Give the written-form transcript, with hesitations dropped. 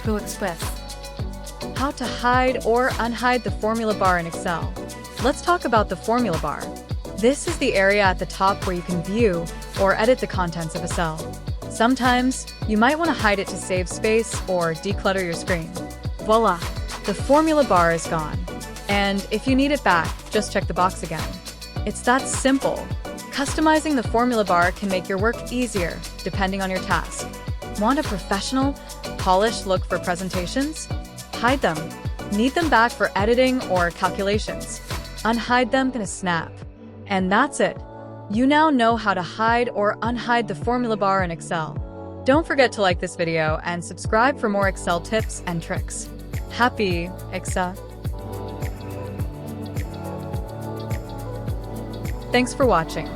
Pro Express. How to hide or unhide the formula bar in Excel. Let's talk about the formula bar. This is the area at the top where you can view or edit the contents of a cell. Sometimes, you might want to hide it to save space or declutter your screen. Voila! The formula bar is gone. And if you need it back, just check the box again. It's that simple. Customizing the formula bar can make your work easier, depending on your task. Want a professional, polished look for presentations? Hide them. Need them back for editing or calculations? Unhide them in a snap. And that's it. You now know how to hide or unhide the formula bar in Excel. Don't forget to like this video and subscribe for more Excel tips and tricks. Happy Excel! Thanks for watching.